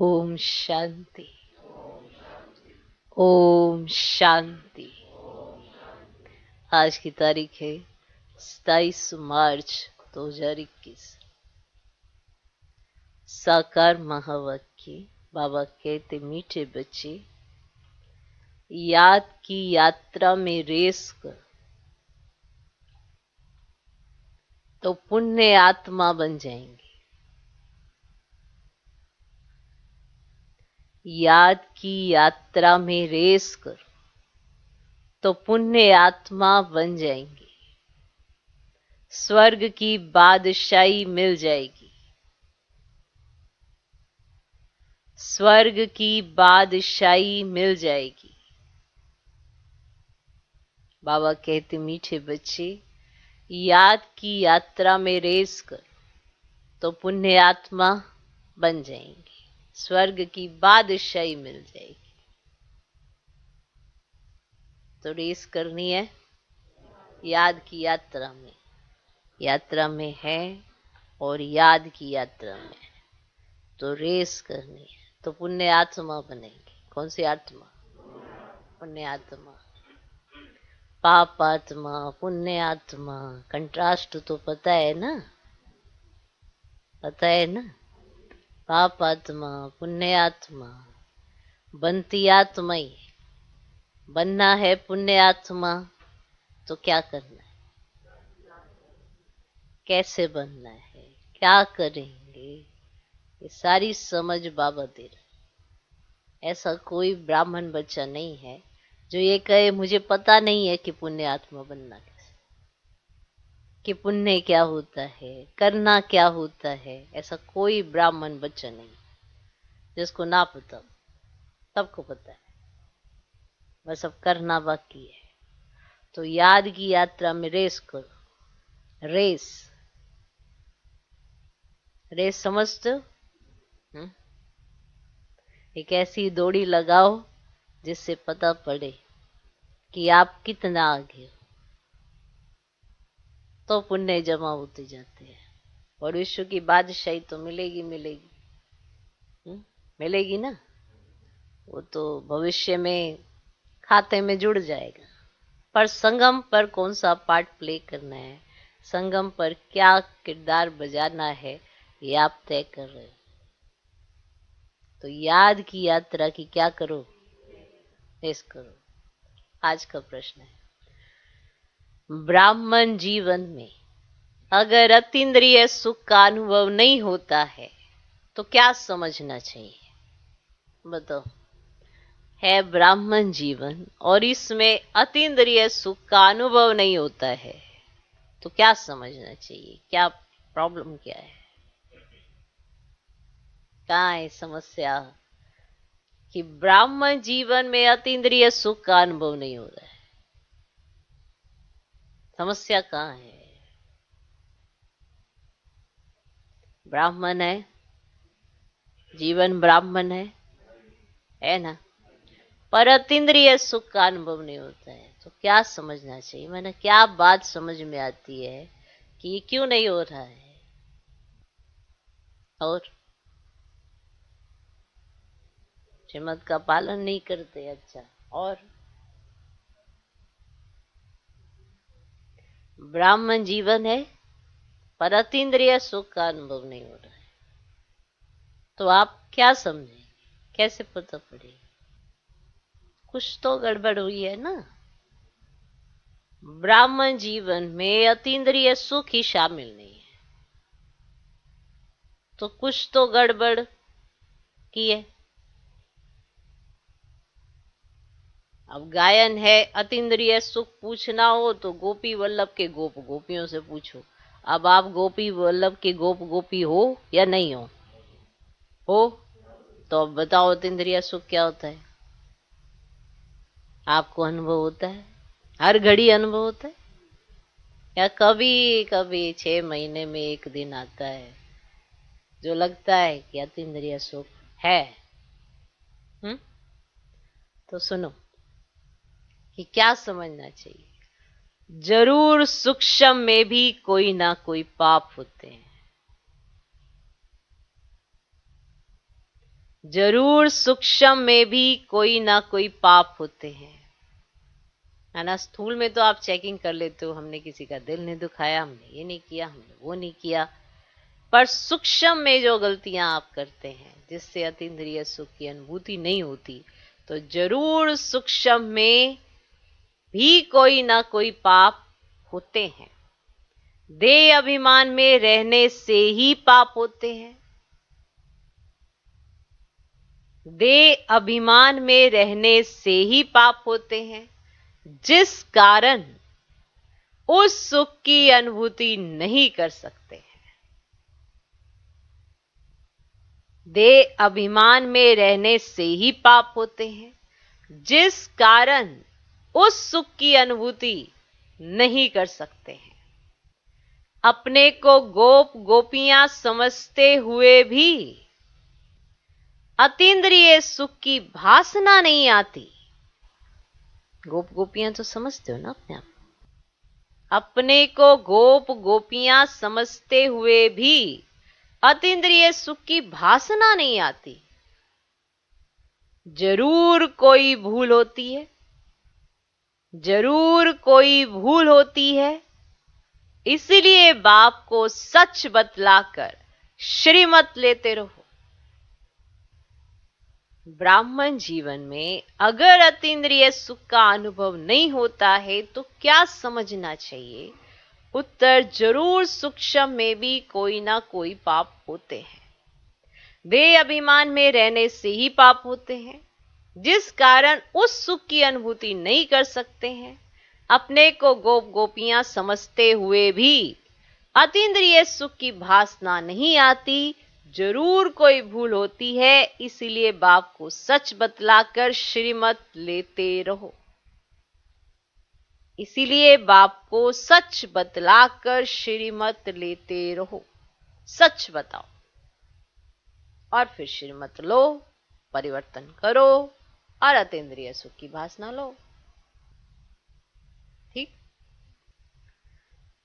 ओम शांति। ओम शांति। आज की तारीख है 27 मार्च 2021। साकार महावाक्य। बाबा कहते, मीठे बच्चे, याद की यात्रा में रेस कर तो पुण्य आत्मा बन जाएंगे। याद की यात्रा में रेस कर तो पुण्य आत्मा बन जाएंगे। स्वर्ग की बादशाही मिल जाएगी। स्वर्ग की बादशाही मिल जाएगी। बाबा कहते, मीठे बच्चे, याद की यात्रा में रेस कर तो पुण्य आत्मा बन जाएंगे। स्वर्ग की बादशाही मिल जाएगी। तो रेस करनी है याद की यात्रा में। यात्रा में है और याद की यात्रा में है, तो रेस करनी है तो पुण्य आत्मा बनेंगे। कौन सी आत्मा? पुण्य आत्मा। पाप आत्मा, पुण्य आत्मा, कंट्रास्ट तो पता है ना? पता है ना? पाप आत्मा, पुण्य आत्मा। बनती आत्मा ही बनना है। पुण्य आत्मा तो क्या करना है? कैसे बनना है? क्या करेंगे? ये सारी समझ बाबा दे रहे। ऐसा कोई ब्राह्मण बच्चा नहीं है जो ये कहे मुझे पता नहीं है कि पुण्य आत्मा बनना कैसे, कि पुण्य क्या होता है, करना क्या होता है। ऐसा कोई ब्राह्मण बच्चा नहीं जिसको ना पता। सबको पता है, बस अब करना बाकी है। तो याद की यात्रा में रेस करो। रेस, रेस समझते हो? एक ऐसी दौड़ी लगाओ जिससे पता पड़े कि आप कितना आगे हो, तो पुण्य जमा होते जाते हैं और विश्व की बादशाही तो मिलेगी मिलेगी। मिलेगी ना? वो तो भविष्य में खाते में जुड़ जाएगा। पर संगम पर कौन सा पार्ट प्ले करना है, संगम पर क्या किरदार बजाना है, ये आप तय कर रहे हो। तो याद की यात्रा की क्या करो? रेस करो। आज का प्रश्न है, ब्राह्मण जीवन में अगर अतीन्द्रिय सुख का अनुभव नहीं होता है तो क्या समझना चाहिए? बताओ। है ब्राह्मण जीवन और इसमें अतीन्द्रिय सुख का अनुभव नहीं होता है तो क्या समझना चाहिए? क्या प्रॉब्लम क्या है? कहाँ है समस्या कि ब्राह्मण जीवन में अतीन्द्रिय सुख का अनुभव नहीं हो रहा है? समस्या कहाँ है? ब्राह्मण है, जीवन ब्राह्मण है ना? पर अतीन्द्रिय सुख का अनुभव नहीं होता है तो क्या समझना चाहिए? मैंने क्या बात समझ में आती है कि ये क्यों नहीं हो रहा है? और श्रीमत का पालन नहीं करते। अच्छा, और ब्राह्मण जीवन है पर अतीन्द्रिय सुख का अनुभव नहीं हो रहा है तो आप क्या समझेंगे? कैसे पता पड़ेगा? कुछ तो गड़बड़ हुई है ना? ब्राह्मण जीवन में अतीन्द्रिय सुख ही शामिल नहीं है तो कुछ तो गड़बड़ की है। अब गायन है, अतीन्द्रिय सुख पूछना हो तो गोपी वल्लभ के गोप गोपियों से पूछो। अब आप गोपी वल्लभ के गोप गोपी हो या नहीं हो? हो तो अब बताओ अतीन्द्रिय सुख क्या होता है? आपको अनुभव होता है? हर घड़ी अनुभव होता है या कभी कभी 6 महीने में एक दिन आता है जो लगता है कि अतीन्द्रिय सुख है? तो सुनो कि क्या समझना चाहिए। जरूर सूक्ष्म में भी कोई ना कोई पाप होते हैं। जरूर सूक्ष्म में भी कोई ना कोई पाप होते हैं, है ना। स्थूल में तो आप चेकिंग कर लेते हो, हमने किसी का दिल नहीं दुखाया, हमने ये नहीं किया, हमने वो नहीं किया। पर सूक्ष्म में जो गलतियां आप करते हैं, जिससे अतीन्द्रिय सुख की अनुभूति नहीं होती, तो जरूर सूक्ष्म में भी कोई ना कोई पाप होते हैं। देह अभिमान में रहने से ही पाप होते हैं। देह अभिमान में रहने से ही पाप होते हैं, जिस कारण उस सुख की अनुभूति नहीं कर सकते हैं। देह अभिमान में रहने से ही पाप होते हैं, जिस कारण उस सुख की अनुभूति नहीं कर सकते हैं। अपने को गोप गोपियां समझते हुए भी अतीन्द्रिय सुख की भासना नहीं आती। गोप गोपियां तो समझते हो ना अपने आप। अपने को गोप गोपियां समझते हुए भी अतीन्द्रिय सुख की भासना नहीं आती। जरूर कोई भूल होती है, जरूर कोई भूल होती है। इसलिए बाप को सच बतलाकर श्रीमत लेते रहो। ब्राह्मण जीवन में अगर अतीन्द्रिय सुख का अनुभव नहीं होता है तो क्या समझना चाहिए? उत्तर जरूर सूक्ष्म में भी कोई ना कोई पाप होते हैं। देह अभिमान में रहने से ही पाप होते हैं, जिस कारण उस सुख की अनुभूति नहीं कर सकते हैं। अपने को गोप गोपियां समझते हुए भी अतीन्द्रिय सुख की भासना नहीं आती। जरूर कोई भूल होती है, इसीलिए बाप को सच बतलाकर श्रीमत लेते रहो। इसीलिए बाप को सच बतलाकर श्रीमत लेते रहो। सच बताओ और फिर श्रीमत लो, परिवर्तन करो और अतीन्द्रिय सुख की भासना लो। ठीक।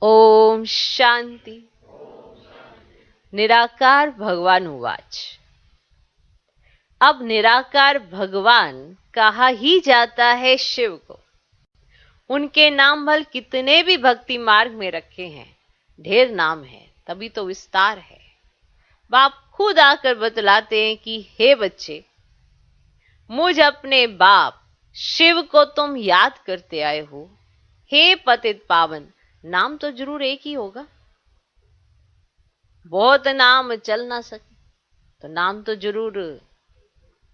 ओम शांति। निराकार भगवान उवाच। अब निराकार भगवान कहा ही जाता है शिव को। उनके नाम भल कितने भी भक्ति मार्ग में रखे हैं, ढेर नाम है, तभी तो विस्तार है। बाप खुद आकर बतलाते हैं कि हे बच्चे, मुझ अपने बाप शिव को तुम याद करते आए हो। हे पतित पावन, नाम तो जरूर एक ही होगा। बहुत नाम चल ना सके तो नाम तो जरूर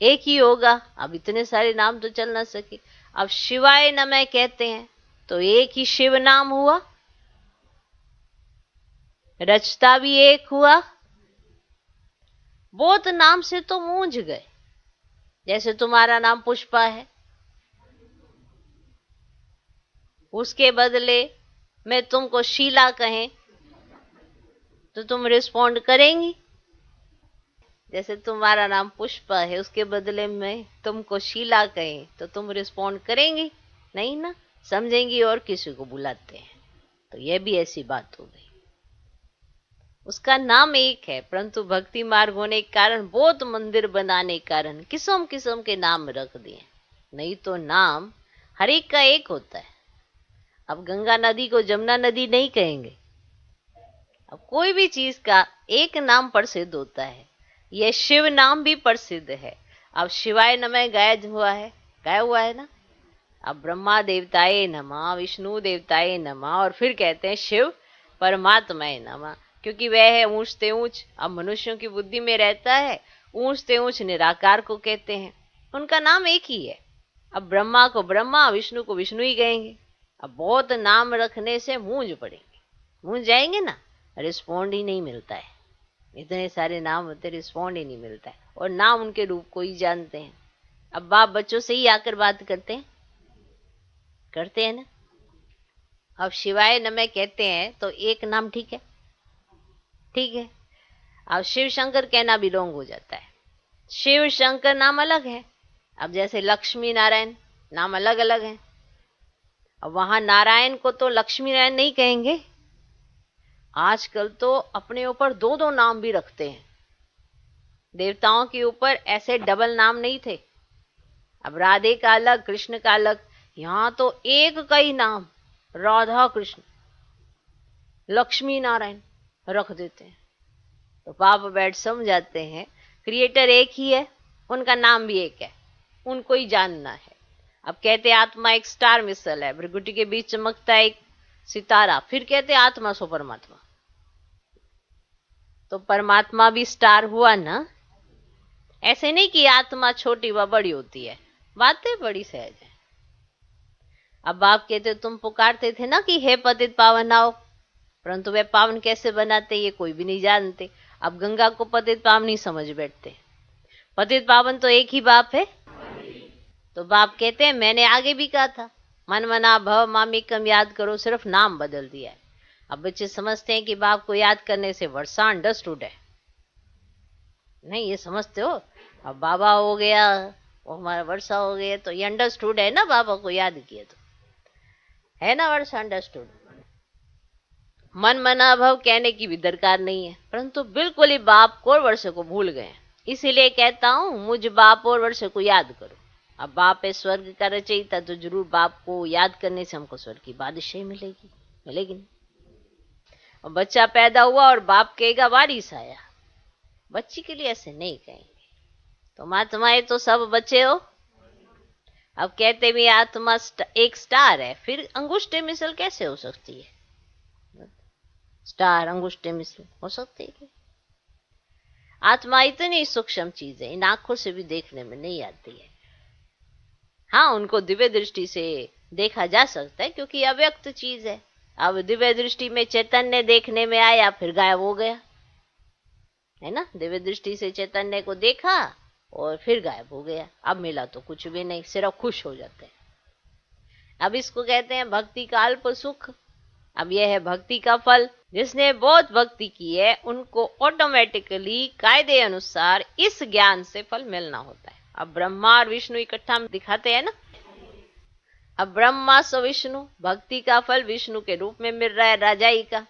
एक ही होगा। अब इतने सारे नाम तो चल ना सके। अब शिवाय नमः कहते हैं तो एक ही शिव नाम हुआ, रचता भी एक हुआ। बहुत नाम से तो मूंझ गए। जैसे तुम्हारा नाम पुष्पा है, उसके बदले मैं तुमको शीला कहें तो तुम रिस्पॉन्ड करेंगी। जैसे तुम्हारा नाम पुष्पा है, उसके बदले में तुमको शीला कहें तो तुम रिस्पॉन्ड करेंगी नहीं ना, समझेंगी और किसी को बुलाते हैं। तो यह भी ऐसी बात हो गई। उसका नाम एक है, परंतु भक्ति मार्ग होने के कारण, बहुत मंदिर बनाने के कारण किस्म किस्म के नाम रख दिए। नहीं तो नाम हर एक का एक होता है। अब गंगा नदी को जमुना नदी नहीं कहेंगे। अब कोई भी चीज का एक नाम प्रसिद्ध होता है। यह शिव नाम भी प्रसिद्ध है। अब शिवाय नमः गाया हुआ है ना। अब ब्रह्मा देवताए नमः, विष्णु देवताए नमः, और फिर कहते हैं शिव परमात्माए नमः, क्योंकि वह है ऊंच से ऊंच। अब मनुष्यों की बुद्धि में रहता है ऊंच से ऊंच निराकार को कहते हैं। उनका नाम एक ही है। अब ब्रह्मा को ब्रह्मा, विष्णु को विष्णु ही कहेंगे। अब बहुत नाम रखने से मूंझ पड़ेंगे, मूंझ जाएंगे ना, रिस्पॉन्ड ही नहीं मिलता है। इतने सारे नाम होते, रिस्पॉन्ड ही नहीं मिलता है, और नाम उनके रूप को ही जानते हैं। अब बाप बच्चों से ही आकर बात करते हैं ना। अब शिवाय नमः कहते हैं तो एक नाम ठीक है, ठीक है। अब शिव शंकर कहना बिलोंग हो जाता है। शिव शंकर नाम अलग है। अब जैसे लक्ष्मी नारायण नाम अलग अलग है। अब वहां नारायण को तो लक्ष्मी नारायण नहीं कहेंगे। आजकल तो अपने ऊपर दो दो नाम भी रखते हैं। देवताओं के ऊपर ऐसे डबल नाम नहीं थे। अब राधे का अलग, कृष्ण का अलग, यहां तो एक का ही नाम, राधा कृष्ण, लक्ष्मी नारायण रख देते हैं। तो बाप बैठ समझ जाते हैं क्रिएटर एक ही है, उनका नाम भी एक है, उनको ही जानना है। अब कहते हैं आत्मा एक स्टार मिसल है, भृगुटी के बीच चमकता है एक सितारा, फिर कहते हैं आत्मा सो परमात्मा। तो परमात्मा भी स्टार हुआ ना। ऐसे नहीं कि आत्मा छोटी व बड़ी होती है, बातें बड़ी सहज है। अब आप कहते तुम पुकारते थे ना कि हे पतित पावन आओ, परंतु वे पावन कैसे बनाते ये कोई भी नहीं जानते। अब गंगा को पतित पावन नहीं समझ बैठते। पतित पावन तो एक ही बाप है। तो बाप कहते हैं मैंने आगे भी कहा था, मन मना भव मामिकम याद करो, सिर्फ नाम बदल दिया है। अब बच्चे समझते हैं कि बाप को याद करने से वर्षा अंडरस्टूड है। नहीं, ये समझते हो। अब बाबा हो गया, वो हमारा वर्षा हो गया, तो ये अंडरस्टूड है ना, बाबा को याद किया तो है ना वर्षा अंडरस्टूड। मन मना भव कहने की भी दरकार नहीं है, परंतु बिल्कुल ही बाप को और वर्षे को भूल गए। इसीलिए कहता हूं मुझ बाप और वर्षे को याद करो। अब बाप है स्वर्ग का रचयिता, तो जरूर बाप को याद करने से हमको स्वर्ग की बादशाही मिलेगी, मिलेगी नहीं। और बच्चा पैदा हुआ और बाप कहेगा वारिस आया, बच्ची के लिए ऐसे नहीं कहेंगे। तो आत्माएं तो सब बच्चे हो। अब कहते भी आत्मा एक स्टार है, फिर अंगुष्ठे मिसल कैसे हो सकती है? स्टार अंगुष्ठे मिसल हो सकती है? आत्मा इतनी सूक्ष्म चीज है, इन आंखों से भी देखने में नहीं आती है। हाँ, उनको दिव्य दृष्टि से देखा जा सकता है, क्योंकि अव्यक्त चीज है। अब दिव्य दृष्टि में चैतन्य देखने में आया, फिर गायब हो गया, है ना। दिव्य दृष्टि से चैतन्य को देखा और फिर गायब हो गया, अब मिला तो कुछ भी नहीं, सिर्फ खुश हो जाते हैं। अब इसको कहते हैं भक्ति का अल्प सुख। अब यह है भक्ति का फल। जिसने बहुत भक्ति की है उनको ऑटोमेटिकली कायदे अनुसार इस ज्ञान से फल मिलना होता है। अब ब्रह्मा और विष्णु इकट्ठा दिखाते हैं ना। अब ब्रह्मा सो विष्णु, भक्ति का फल विष्णु के रूप में मिल रहा है, राजाई का।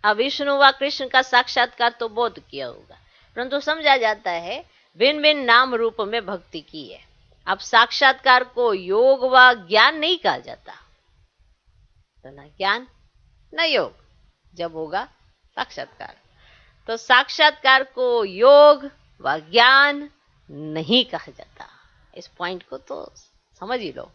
अब विष्णु व कृष्ण का साक्षात्कार तो बोध किया होगा, परंतु समझा जाता है भिन्न भिन्न नाम रूप में भक्ति की है। अब साक्षात्कार को योग व ज्ञान नहीं कहा जाता, तो ना ज्ञान न योग, जब होगा साक्षात्कार। तो साक्षात्कार को योग व ज्ञान नहीं कहा जाता। इस पॉइंट को तो समझ ही लो।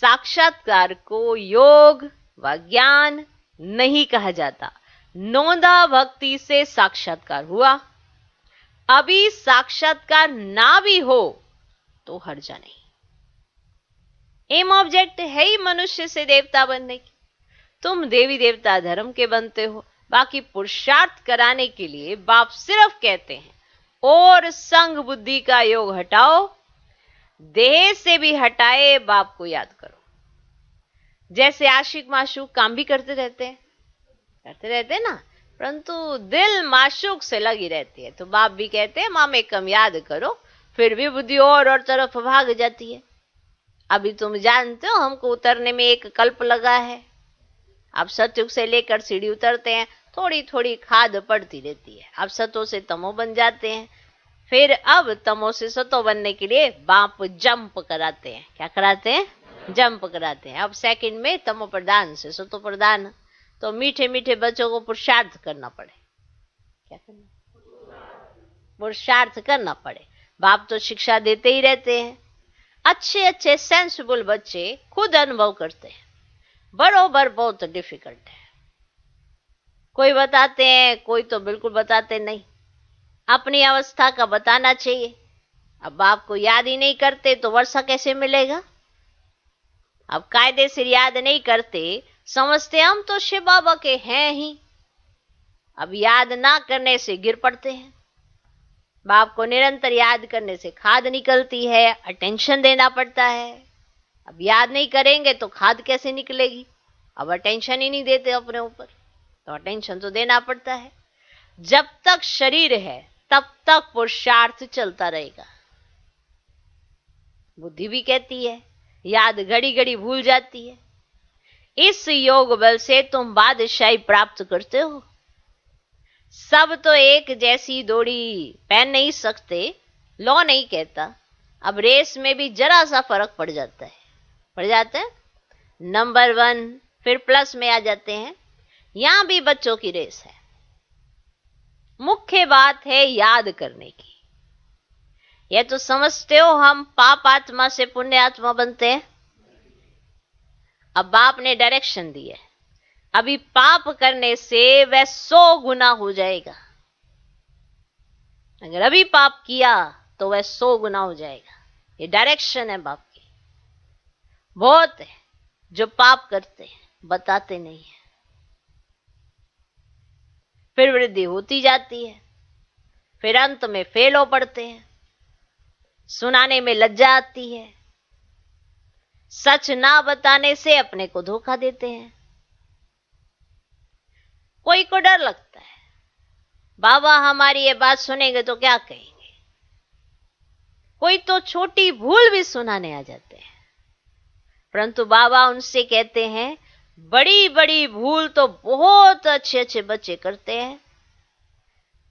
साक्षात्कार को योग व ज्ञान नहीं कहा जाता। नौंदा भक्ति से साक्षात्कार हुआ, अभी साक्षात्कार ना भी हो तो हर्जा नहीं। एम ऑब्जेक्ट है ही मनुष्य से देवता बनने की। तुम देवी देवता धर्म के बनते हो, बाकी पुरुषार्थ कराने के लिए बाप सिर्फ कहते हैं और संग बुद्धि का योग हटाओ, देह से भी हटाए बाप को याद करो। जैसे आशिक माशूक काम भी करते रहते हैं ना, परंतु दिल माशूक से लगी रहती है। तो बाप भी कहते हैं मामे कम याद करो, फिर भी बुद्धि और तरफ भाग जाती है। अभी तुम जानते हो हमको उतरने में एक कल्प लगा है। अब सतयुग से लेकर सीढ़ी उतरते हैं, थोड़ी थोड़ी खाद पड़ती रहती है। अब सतो से तमो बन जाते हैं, फिर अब तमो से सतो बनने के लिए बाप जंप कराते हैं। क्या कराते हैं? जंप कराते हैं। अब सेकंड में तमो प्रधान से सतो प्रधान। तो मीठे मीठे बच्चों को पुरुषार्थ करना पड़े। क्या करना? पुरुषार्थ करना पड़े। बाप तो शिक्षा देते ही रहते हैं। अच्छे अच्छे सेंसिबल बच्चे खुद अनुभव करते हैं, बरोबर बहुत डिफिकल्ट है। कोई बताते हैं, कोई तो बिल्कुल बताते नहीं। अपनी अवस्था का बताना चाहिए। अब बाप को याद ही नहीं करते तो वर्षा कैसे मिलेगा? अब कायदे से याद नहीं करते, समझते हम तो शिव बाबा के हैं ही। अब याद ना करने से गिर पड़ते हैं। बाप को निरंतर याद करने से खाद निकलती है, अटेंशन देना पड़ता है। अब याद नहीं करेंगे तो खाद कैसे निकलेगी? अब अटेंशन ही नहीं देते अपने ऊपर, तो अटेंशन तो देना पड़ता है। जब तक शरीर है तब तक पुरुषार्थ चलता रहेगा। बुद्धि भी कहती है, याद घड़ी घड़ी भूल जाती है। इस योग बल से तुम बादशाही प्राप्त करते हो। सब तो एक जैसी दौड़ी पहन नहीं सकते, लॉ नहीं कहता। अब रेस में भी जरा सा फर्क पड़ जाता है, पड़ जाता है। नंबर 1 फिर प्लस में आ जाते हैं। यहां भी बच्चों की रेस है। मुख्य बात है याद करने की। यह तो समझते हो हम पाप आत्मा से पुण्य आत्मा बनते हैं। अब बाप ने डायरेक्शन दी है, अभी पाप करने से वह 100 गुना हो जाएगा। अगर अभी पाप किया तो वह 100 गुना हो जाएगा। ये डायरेक्शन है बाप की। बहुत है जो पाप करते हैं, बताते नहीं है, फिर वृद्धि होती जाती है, फिर अंत में फेल हो पड़ते हैं, सुनाने में लज्जा आती है, सच ना बताने से अपने को धोखा देते हैं। कोई को डर लगता है, बाबा हमारी ये बात सुनेंगे तो क्या कहेंगे। कोई तो छोटी भूल भी सुनाने आ जाते हैं, परंतु बाबा उनसे कहते हैं बड़ी बड़ी भूल तो बहुत अच्छे अच्छे बच्चे करते हैं।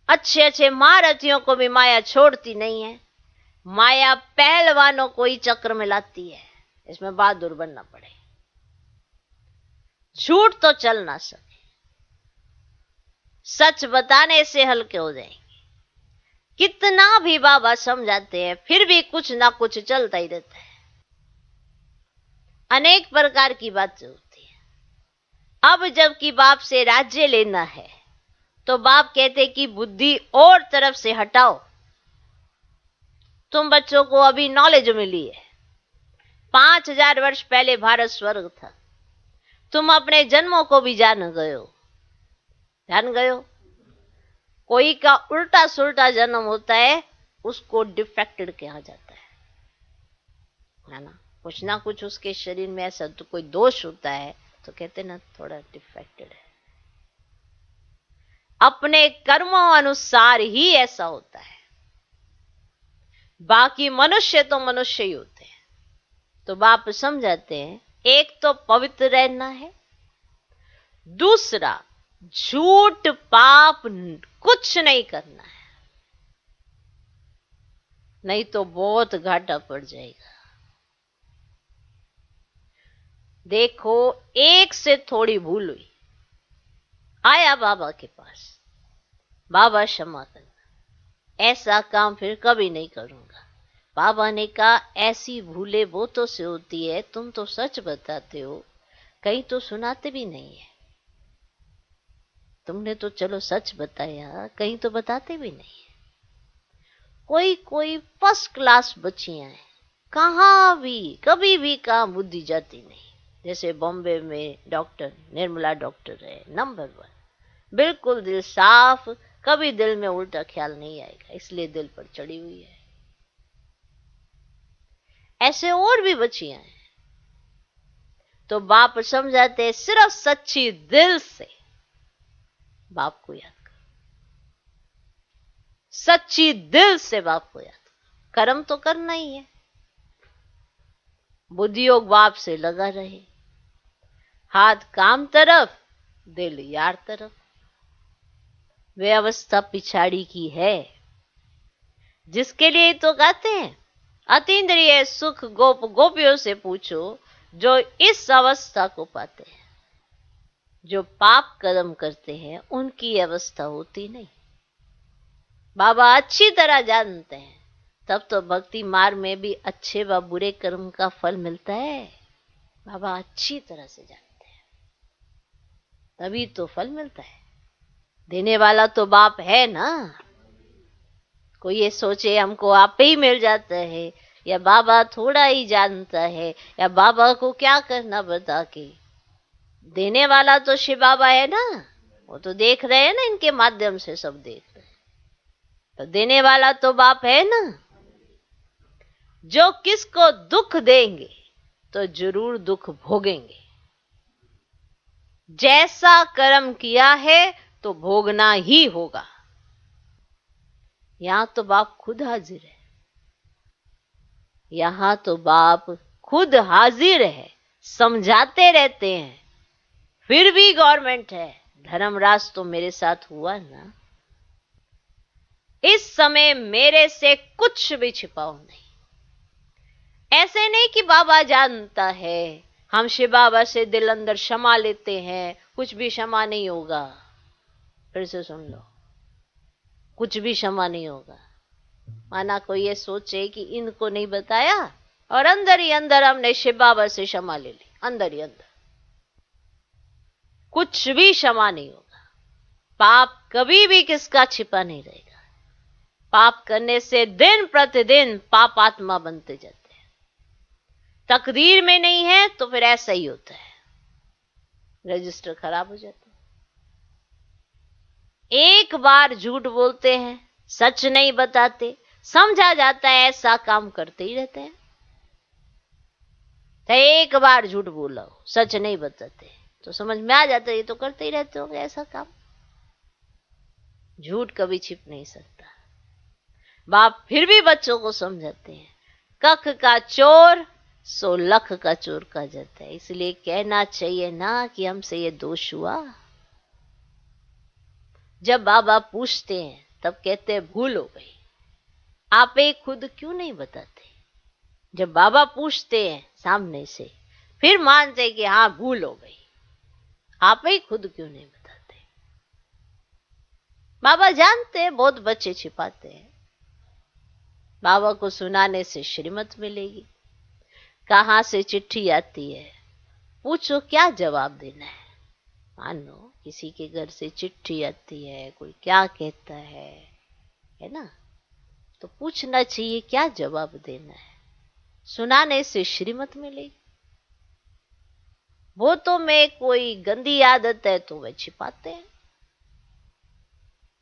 अच्छे अच्छे महारथियों को भी माया छोड़ती नहीं है। माया पहलवानों को ही चक्र में लाती है, इसमें बहादुर बनना पड़े। झूठ तो चल ना सके, सच बताने से हल्के हो जाएंगे। कितना भी बाबा समझाते हैं फिर भी कुछ ना कुछ चलता ही रहता है। अनेक प्रकार की बातें होती है। अब जबकि बाप से राज्य लेना है तो बाप कहते कि बुद्धि और तरफ से हटाओ। तुम बच्चों को अभी नॉलेज मिली है। 5000 वर्ष पहले भारत स्वर्ग था। तुम अपने जन्मों को भी जान गए हो। कोई का उल्टा सुल्टा जन्म होता है, उसको डिफेक्टेड कहा जाता है ना। कुछ ना कुछ उसके शरीर में ऐसा तो कोई दोष होता है तो कहते ना थोड़ा डिफेक्टेड है। अपने कर्मों अनुसार ही ऐसा होता है। बाकी मनुष्य तो मनुष्य ही होते हैं। तो बाप समझाते हैं एक तो पवित्र रहना है, दूसरा झूठ पाप कुछ नहीं करना है, नहीं तो बहुत घाटा पड़ जाएगा। देखो एक से थोड़ी भूल हुई, आया बाबा के पास, बाबा क्षमा करना, ऐसा काम फिर कभी नहीं करूंगा। बाबा ने कहा ऐसी भूलें वो तो से होती है, तुम तो सच बताते हो, कहीं तो सुनाते भी नहीं है। तुमने तो चलो सच बताया, कहीं तो बताते भी नहीं है। कोई कोई फर्स्ट क्लास बच्चियां हैं, कहां भी कभी भी कहां बुद्धि जाती नहीं। जैसे बॉम्बे में डॉक्टर निर्मला डॉक्टर है, नंबर 1, बिल्कुल दिल साफ, कभी दिल में उल्टा ख्याल नहीं आएगा, इसलिए दिल पर चढ़ी हुई है। ऐसे और भी बच्चियां हैं। तो बाप समझाते सिर्फ सच्ची दिल से बाप को याद करो, सच्ची दिल से बाप को याद करो। कर्म तो करना ही है, बुद्धि योग बाप से लगा रहे, हाथ काम तरफ, दिल यार तरफ। वे अवस्था पिछाड़ी की है, जिसके लिए तो कहते हैं अतीन्द्रिय सुख गोप गोपियों से पूछो जो इस अवस्था को पाते हैं। जो पाप कर्म करते हैं उनकी अवस्था होती नहीं। बाबा अच्छी तरह जानते हैं, तब तो भक्ति मार्ग में भी अच्छे व बुरे कर्म का फल मिलता है। बाबा अच्छी तरह से जानते हैं, तभी तो फल मिलता है। देने वाला तो बाप है ना। कोई ये सोचे हमको आप ही मिल जाता है, या बाबा थोड़ा ही जानता है, या बाबा को क्या करना बता के। देने वाला तो शिव बाबा है ना, वो तो देख रहे हैं ना, इनके माध्यम से सब देख रहे हैं। तो देने वाला तो बाप है ना। जो किसको दुख देंगे तो जरूर दुख भोगेंगे। जैसा कर्म किया है तो भोगना ही होगा। यहां तो बाप खुद हाजिर है, यहां तो बाप खुद हाजिर है, समझाते रहते हैं। फिर भी गवर्नमेंट है, धर्मराज तो मेरे साथ हुआ ना, इस समय मेरे से कुछ भी छिपाओ नहीं। ऐसे नहीं कि बाबा जानता है, हम शिव बाबा से दिल अंदर क्षमा लेते हैं, कुछ भी क्षमा नहीं होगा। फिर से सुन लो, कुछ भी क्षमा नहीं होगा। माना कोई ये सोचे कि इनको नहीं बताया और अंदर ही अंदर हमने शिव बाबा से क्षमा ले ली, अंदर ही अंदर, कुछ भी क्षमा नहीं होगा। पाप कभी भी किसका छिपा नहीं रहेगा। पाप करने से दिन प्रतिदिन पापात्मा बनते जाते हैं। तकदीर में नहीं है तो फिर ऐसा ही होता है, रजिस्टर खराब हो जाता है। एक बार झूठ बोलते हैं, सच नहीं बताते, समझा जाता है ऐसा काम करते ही रहते हैं। तो एक बार झूठ बोला हो, सच नहीं बताते, तो समझ में आ जाता है ये तो करते ही रहते होंगे ऐसा काम। झूठ कभी छिप नहीं सकता। बाप फिर भी बच्चों को समझाते हैं, कख का चोर सो लख का चोर कहा जाता है। इसलिए कहना चाहिए ना कि हमसे ये दोष हुआ। जब बाबा पूछते हैं तब कहते हैं भूल हो गई, आप एक खुद क्यों नहीं बताते। जब बाबा पूछते हैं सामने से, फिर मानते हैं कि हाँ भूल हो गई, आप ही खुद क्यों नहीं बताते। बाबा जानते हैं बहुत बच्चे छिपाते हैं। बाबा को सुनाने से श्रीमत मिलेगी, कहां से चिट्ठी आती है, पूछो क्या जवाब देना है। मान लो किसी के घर से चिट्ठी आती है, कोई क्या कहता है ना, तो पूछना चाहिए क्या जवाब देना है। सुनाने से श्रीमत मिलेगी। वो तो में कोई गंदी आदत है तो वे छिपाते हैं।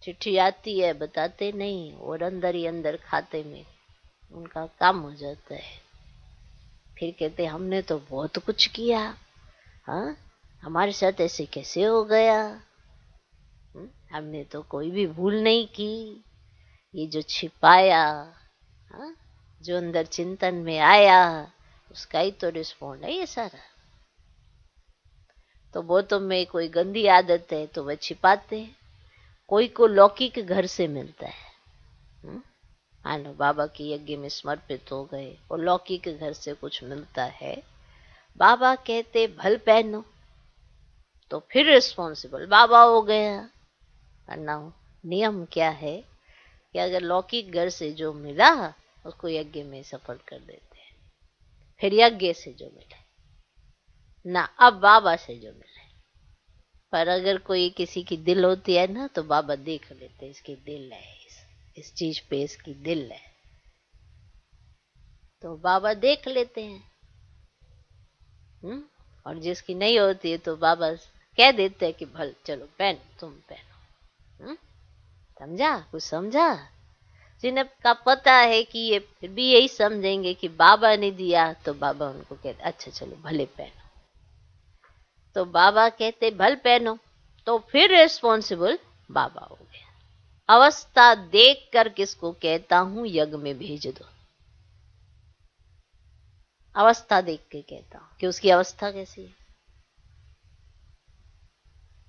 चिट्ठी आती है बताते नहीं, और अंदर ही अंदर खाते में उनका काम हो जाता है। फिर कहते हमने तो बहुत कुछ किया, हाँ हमारे साथ ऐसे कैसे हो गया। हमने तो कोई भी भूल नहीं की। ये जो छिपाया, हाँ जो अंदर चिंतन में आया, उसका ही तो रिस्पॉन्ड है ये सारा। तो वो तो में कोई गंदी आदत है तो वह छिपाते हैं। कोई को लौकिक घर से मिलता है, हाँ लो बाबा के यज्ञ में समर्पित हो गए और लौकिक घर से कुछ मिलता है, बाबा कहते भल पहनो, तो फिर रिस्पॉन्सिबल बाबा हो गया। वरना नियम क्या है कि अगर लौकिक घर से जो मिला उसको यज्ञ में सफल कर देते हैं। फिर यज्ञ से जो मिले ना, अब बाबा से जो मिले। पर अगर कोई किसी की दिल होती है ना, तो बाबा देख लेते इसकी दिल है, इस चीज पे इसकी दिल है, तो बाबा देख लेते हैं। और जिसकी नहीं होती है तो बाबा कह देते हैं कि भल चलो पहन, तुम पहनो। समझा, कुछ समझा। जिन्हें का पता है कि ये फिर भी यही समझेंगे कि बाबा ने दिया, तो बाबा उनको कहते अच्छा चलो भले पहनो। तो बाबा कहते भल पहनो, तो फिर रिस्पॉन्सिबल बाबा हो गया। अवस्था देख कर किसको कहता हूं यज्ञ में भेज दो। अवस्था देख के कहता हूं कि उसकी अवस्था कैसी है।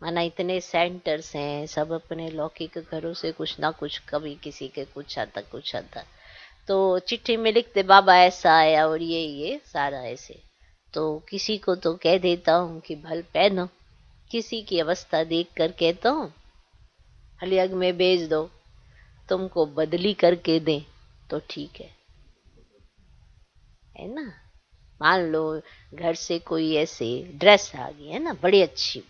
माना इतने सेंटर्स हैं, सब अपने लौकिक घरों से कुछ ना कुछ, कभी किसी के कुछ आता कुछ आता, तो चिट्ठी में लिखते बाबा ऐसा आया और ये सारा ऐसे। तो किसी को तो कह देता हूँ कि भल पहनो, किसी की अवस्था देख कर कहता हूँ हलियग में भेज दो, तुमको बदली करके दें तो ठीक है ना। मान लो घर से कोई ऐसे ड्रेस आ गई है ना, बड़ी अच्छी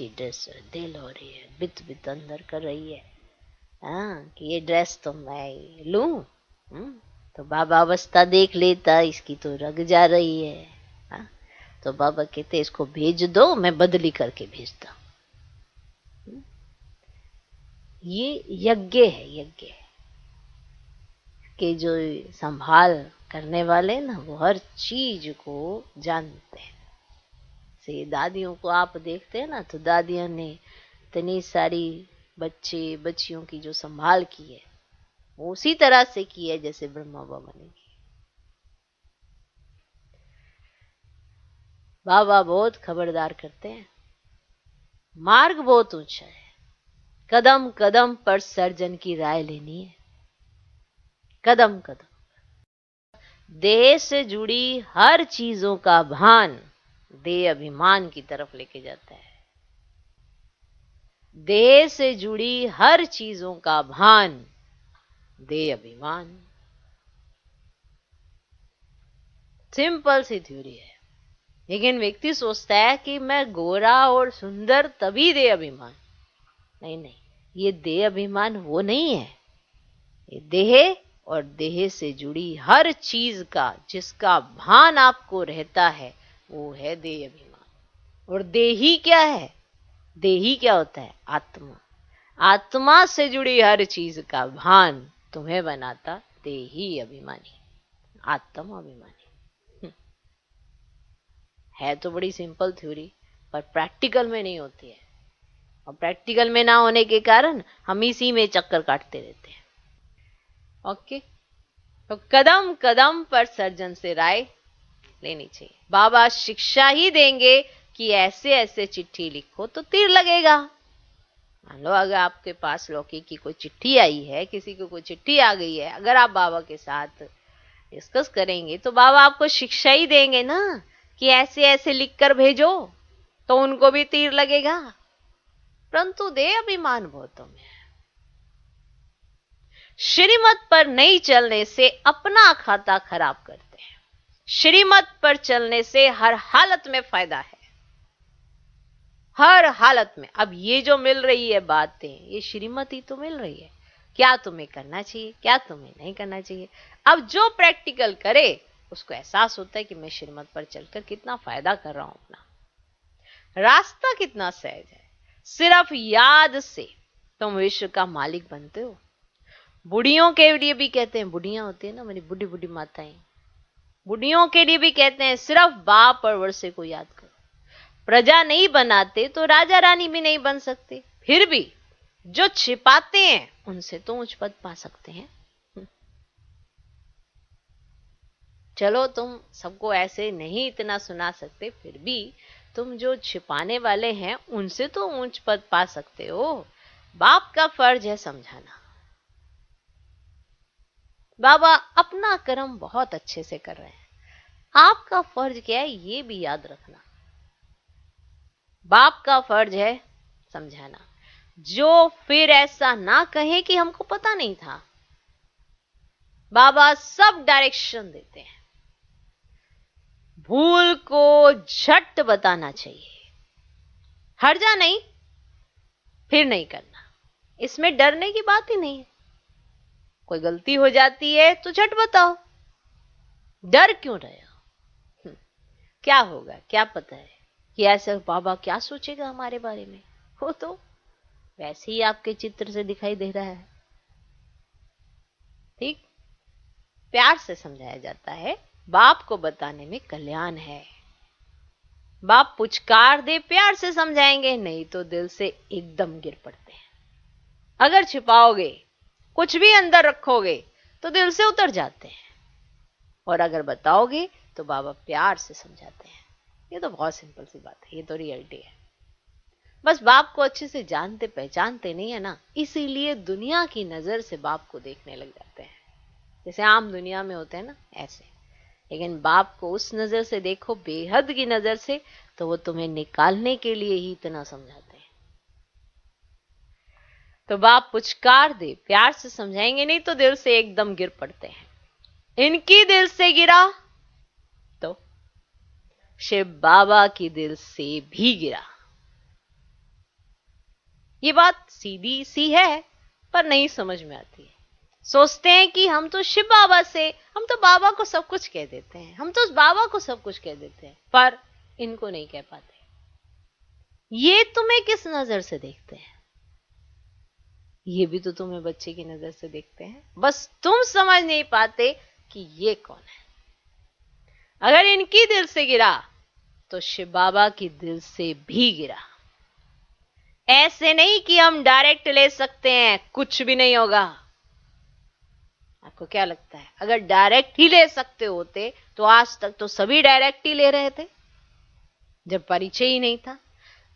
ड्रेस, दिल हो रही है, बित बित अंदर कर रही है, हाँ कि ये ड्रेस तो मैं लूं। तो बाबा अवस्था देख लेता इसकी तो रग जा रही है, हाँ? तो बाबा कहते इसको भेज दो, मैं बदली करके भेजता हूं। ये यज्ञ है, यज्ञ के जो संभाल करने वाले ना, वो हर चीज को जानते हैं। से दादियों को आप देखते हैं ना, तो दादियों ने इतनी सारी बच्चे बच्चियों की जो संभाल की है, वो उसी तरह से की है जैसे ब्रह्मा बाबा ने की। बाबा बहुत खबरदार करते हैं, मार्ग बहुत ऊंचा है, कदम कदम पर सर्जन की राय लेनी है, कदम कदम। देह से जुड़ी हर चीजों का भान देह अभिमान की तरफ लेके जाता है। देह से जुड़ी हर चीजों का भान देह अभिमान। सिंपल सी थ्योरी है, लेकिन व्यक्ति सोचता है कि मैं गोरा और सुंदर तभी देह अभिमान। नहीं नहीं, ये देह अभिमान वो नहीं है। ये देह और देह से जुड़ी हर चीज का जिसका भान आपको रहता है वो है देह अभिमान। और देही क्या है? देही क्या होता है? आत्मा। आत्मा से जुड़ी हर चीज का भान तुम्हें बनाता देही अभिमानी, आत्म अभिमानी। है तो बड़ी सिंपल थ्योरी, पर प्रैक्टिकल में नहीं होती है। और प्रैक्टिकल में ना होने के कारण हम इसी में चक्कर काटते रहते हैं। ओके, तो कदम कदम पर सर्जन से राय लेनी चाहिए। बाबा शिक्षा ही देंगे कि ऐसे ऐसे चिट्ठी लिखो तो तीर लगेगा। मान लो अगर आपके पास लौकी की कोई चिट्ठी आई है, किसी को कोई चिट्ठी आ गई है, अगर आप बाबा के साथ डिस्कस करेंगे तो बाबा आपको शिक्षा ही देंगे ना कि ऐसे ऐसे लिखकर भेजो, तो उनको भी तीर लगेगा। परंतु देह अभिमान बहुतों में है। श्रीमत पर नहीं चलने से अपना खाता खराब करते हैं। श्रीमत पर चलने से हर हालत में फायदा है, हर हालत में। अब ये जो मिल रही है बातें, ये श्रीमत ही तो मिल रही है। क्या तुम्हें करना चाहिए, क्या तुम्हें नहीं करना चाहिए। अब जो प्रैक्टिकल करे उसको एहसास होता है कि मैं श्रीमत पर चलकर कितना फायदा कर रहा हूं अपना। रास्ता कितना सहज है। सिर्फ याद से तुम विश्व का मालिक बनते हो। बुढ़ियों के लिए भी कहते हैं, बुढ़ियां होती है ना मेरी बुढ़ी बुढ़ी माताएं, बुढ़ियों के लिए भी कहते हैं सिर्फ बाप और वर्षे को याद करो। प्रजा नहीं बनाते तो राजा रानी भी नहीं बन सकते। फिर भी जो छिपाते हैं उनसे तो उच्च पद पा सकते हैं। चलो तुम सबको ऐसे नहीं इतना सुना सकते, फिर भी तुम जो छिपाने वाले हैं उनसे तो ऊंच पद पा सकते हो। बाप का फर्ज है समझाना। बाबा अपना कर्म बहुत अच्छे से कर रहे हैं, आपका फर्ज क्या है ये भी याद रखना। बाप का फर्ज है समझाना। जो फिर ऐसा ना कहे कि हमको पता नहीं था। बाबा सब डायरेक्शन देते हैं। भूल को झट बताना चाहिए, हर्जा नहीं, फिर नहीं करना। इसमें डरने की बात ही नहीं है। कोई गलती हो जाती है तो झट बताओ, डर क्यों रहे हो? क्या होगा, क्या पता है कि ऐसे बाबा क्या सोचेगा हमारे बारे में। वो तो वैसे ही आपके चित्र से दिखाई दे रहा है। ठीक, प्यार से समझाया जाता है। बाप को बताने में कल्याण है। बाप पुचकार दे प्यार से समझाएंगे, नहीं तो दिल से एकदम गिर पड़ते हैं। अगर छिपाओगे, कुछ भी अंदर रखोगे तो दिल से उतर जाते हैं। और अगर बताओगे तो बाबा प्यार से समझाते हैं। ये तो बहुत सिंपल सी बात है, ये तो रियलिटी है। बस बाप को अच्छे से जानते पहचानते नहीं है ना, इसीलिए दुनिया की नजर से बाप को देखने लग जाते हैं। जैसे आम दुनिया में होते हैं ना ऐसे। लेकिन बाप को उस नजर से देखो, बेहद की नजर से, तो वो तुम्हें निकालने के लिए ही इतना समझाते हैं। तो बाप पुचकार दे प्यार से समझाएंगे, नहीं तो दिल से एकदम गिर पड़ते हैं। इनकी दिल से गिरा तो शिव बाबा की दिल से भी गिरा। ये बात सीधी सी है पर नहीं समझ में आती है। सोचते हैं कि हम तो शिव बाबा से, हम तो बाबा को सब कुछ कह देते हैं, हम तो उस बाबा को सब कुछ कह देते हैं, पर इनको नहीं कह पाते। ये तुम्हें किस नजर से देखते हैं? ये भी तो तुम्हें बच्चे की नजर से देखते हैं। बस तुम समझ नहीं पाते कि ये कौन है। अगर इनकी दिल से गिरा तो शिव बाबा की दिल से भी गिरा। ऐसे नहीं कि हम डायरेक्ट ले सकते हैं, कुछ भी नहीं होगा। आपको क्या लगता है, अगर डायरेक्ट ही ले सकते होते तो आज तक तो सभी डायरेक्ट ही ले रहे थे, जब परिचय ही नहीं था।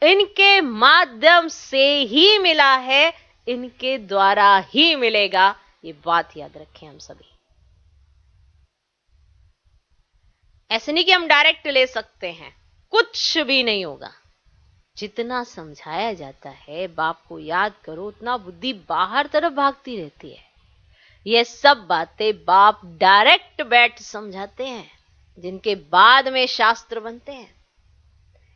इनके माध्यम से ही मिला है, इनके द्वारा ही मिलेगा। ये बात याद रखें हम सभी। ऐसे नहीं कि हम डायरेक्ट ले सकते हैं, कुछ भी नहीं होगा। जितना समझाया जाता है बाप को याद करो, उतना बुद्धि बाहर तरफ भागती रहती है। ये सब बातें बाप डायरेक्ट बैठ समझाते हैं, जिनके बाद में शास्त्र बनते हैं।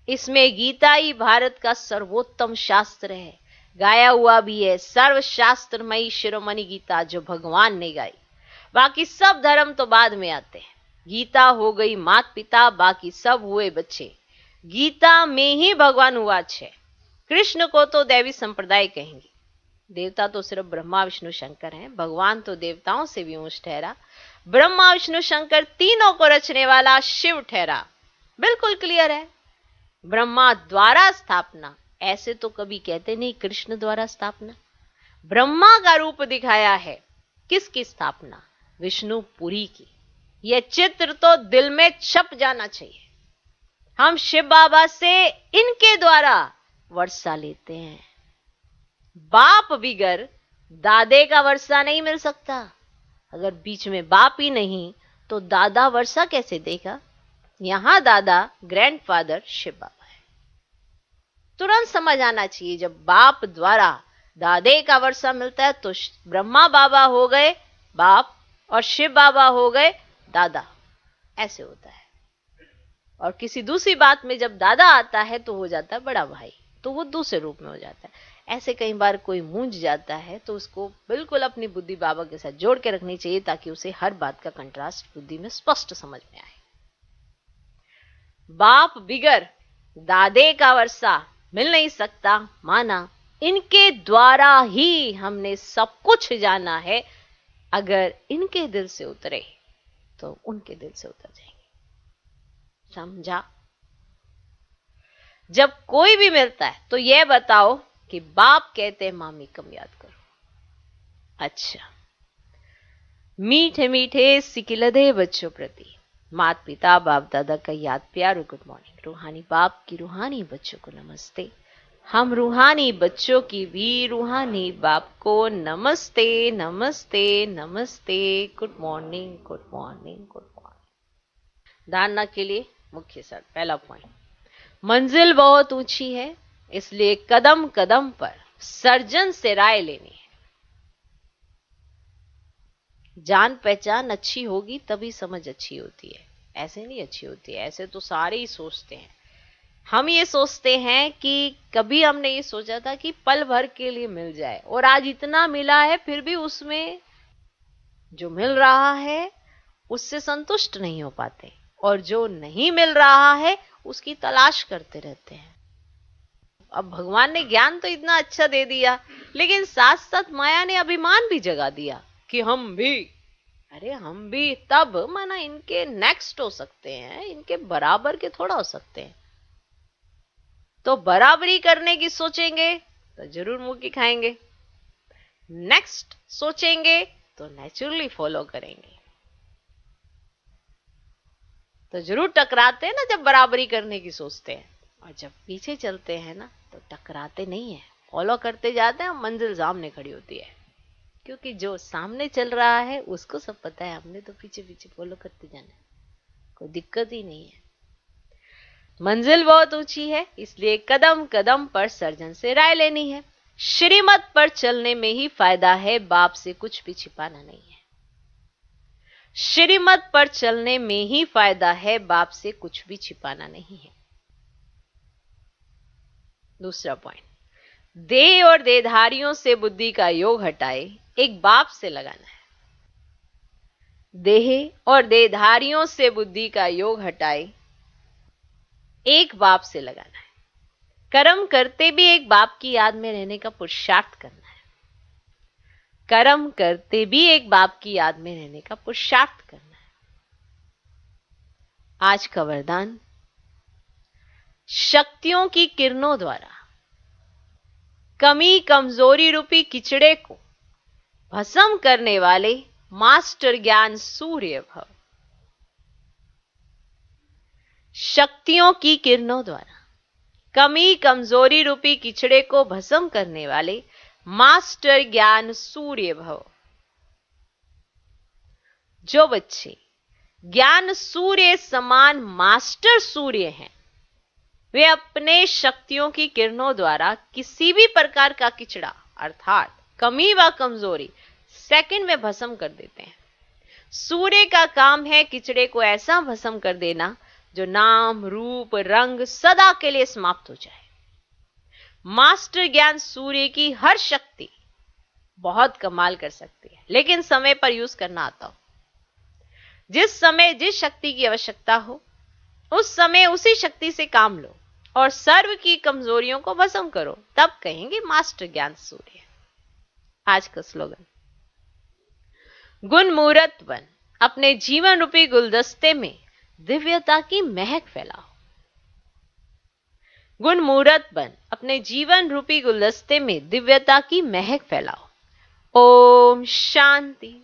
इसमें गीता ही भारत का सर्वोत्तम शास्त्र है, गाया हुआ भी है। सर्वशास्त्रमयी शिरोमणि गीता जो भगवान ने गाई। बाकी सब धर्म तो बाद में आते हैं। गीता हो गई माता पिता, बाकी सब हुए बच्चे। गीता में ही भगवान हुआ है। कृष्ण को तो दैवी संप्रदाय कहेंगे। देवता तो सिर्फ ब्रह्मा विष्णु शंकर हैं, भगवान तो देवताओं से भी ऊंच ठहरा। ब्रह्मा विष्णु शंकर तीनों को रचने वाला शिव ठहरा। बिल्कुल क्लियर है। ब्रह्मा द्वारा स्थापना, ऐसे तो कभी कहते नहीं कृष्ण द्वारा स्थापना। ब्रह्मा का रूप दिखाया है। किसकी स्थापना? विष्णुपुरी की। यह चित्र तो दिल में छप जाना चाहिए। हम शिव बाबा से इनके द्वारा वर्षा लेते हैं। बाप बिगर दादे का वर्षा नहीं मिल सकता। अगर बीच में बाप ही नहीं तो दादा वर्षा कैसे देगा? यहां दादा ग्रैंडफादर शिव बाबा है। तुरंत समझ आना चाहिए, जब बाप द्वारा दादे का वर्षा मिलता है तो ब्रह्मा बाबा हो गए बाप और शिव बाबा हो गए दादा। ऐसे होता है। और किसी दूसरी बात में जब दादा आता है तो हो जाता है बड़ा भाई, तो वो दूसरे रूप में हो जाता है। ऐसे कई बार कोई मूंझ जाता है तो उसको बिल्कुल अपनी बुद्धि बाबा के साथ जोड़ के रखनी चाहिए, ताकि उसे हर बात का कंट्रास्ट बुद्धि में स्पष्ट समझ में आए। बाप बिगर दादे का वर्षा मिल नहीं सकता, माना। इनके द्वारा ही हमने सब कुछ जाना है। अगर इनके दिल से उतरे तो उनके दिल से उतर जाएंगे। समझा? जब कोई भी मिलता है तो यह बताओ कि बाप कहते हैं मामी कम याद करो। अच्छा, मीठे मीठे सिकिलदे बच्चों प्रति माता पिता बाप दादा का याद प्यार और गुड मॉर्निंग। रूहानी बाप की रूहानी बच्चों को नमस्ते। हम रूहानी बच्चों की भी रूहानी बाप को नमस्ते नमस्ते नमस्ते। Good morning good morning good morning. धारणा के लिए मुख्य सर पहला पॉइंट, मंजिल बहुत ऊंची है, इसलिए कदम कदम पर सर्जन से राय लेनी है। जान पहचान अच्छी होगी तभी समझ अच्छी होती है, ऐसे नहीं अच्छी होती है। ऐसे तो सारे ही सोचते हैं। हम ये सोचते हैं कि कभी हमने ये सोचा था कि पल भर के लिए मिल जाए, और आज इतना मिला है फिर भी उसमें जो मिल रहा है उससे संतुष्ट नहीं हो पाते, और जो नहीं मिल रहा है उसकी तलाश करते रहते हैं। अब भगवान ने ज्ञान तो इतना अच्छा दे दिया, लेकिन साथ साथ माया ने अभिमान भी जगा दिया कि हम भी, अरे हम भी तब, माना इनके नेक्स्ट हो सकते हैं, इनके बराबर के थोड़ा हो सकते हैं। तो बराबरी करने की सोचेंगे तो जरूर मुंह की खाएंगे, नेक्स्ट सोचेंगे तो नेचुरली फॉलो करेंगे। तो जरूर टकराते हैं ना जब बराबरी करने की सोचते हैं, और जब पीछे चलते हैं ना तो टकराते नहीं है, फॉलो करते जाते हैं। मंजिल सामने खड़ी होती है, क्योंकि जो सामने चल रहा है उसको सब पता है, हमने तो पीछे पीछे फॉलो करते जाना, कोई दिक्कत ही नहीं है। मंजिल बहुत ऊंची है, इसलिए कदम कदम पर सर्जन से राय लेनी है। श्रीमत पर चलने में ही फायदा है, बाप से कुछ भी छिपाना नहीं है। श्रीमत पर चलने में ही फायदा है, बाप से कुछ भी छिपाना नहीं है। दूसरा पॉइंट, देह और देहधारियों से बुद्धि का योग हटाए, एक बाप से लगाना है। देह और देहधारियों से बुद्धि का योग हटाए, एक बाप से लगाना है। कर्म करते भी एक बाप की याद में रहने का पुरुषार्थ करना है। कर्म करते भी एक बाप की याद में रहने का पुरुषार्थ करना है। आज का वरदान, शक्तियों की किरणों द्वारा कमी कमजोरी रूपी किचड़े को भस्म करने वाले मास्टर ज्ञान सूर्य भव। शक्तियों की किरणों द्वारा कमी कमजोरी रूपी किचड़े को भस्म करने वाले मास्टर ज्ञान सूर्य भव। जो बच्चे ज्ञान सूर्य समान मास्टर सूर्य हैं, वे अपने शक्तियों की किरणों द्वारा किसी भी प्रकार का किचड़ा अर्थात कमी व कमजोरी सेकंड में भस्म कर देते हैं। सूर्य का काम है किचड़े को ऐसा भस्म कर देना जो नाम रूप रंग सदा के लिए समाप्त हो जाए। मास्टर ज्ञान सूर्य की हर शक्ति बहुत कमाल कर सकती है, लेकिन समय पर यूज करना आता हो। जिस समय जिस शक्ति की आवश्यकता हो उस समय उसी शक्ति से काम लो और सर्व की कमजोरियों को भस्म करो, तब कहेंगे मास्टर ज्ञान सूर्य। आज का स्लोगन, गुण मूर्त बन अपने जीवन रूपी गुलदस्ते में दिव्यता की महक फैलाओ। गुण मूर्त बन अपने जीवन रूपी गुलदस्ते में दिव्यता की महक फैलाओ। ओम शांति।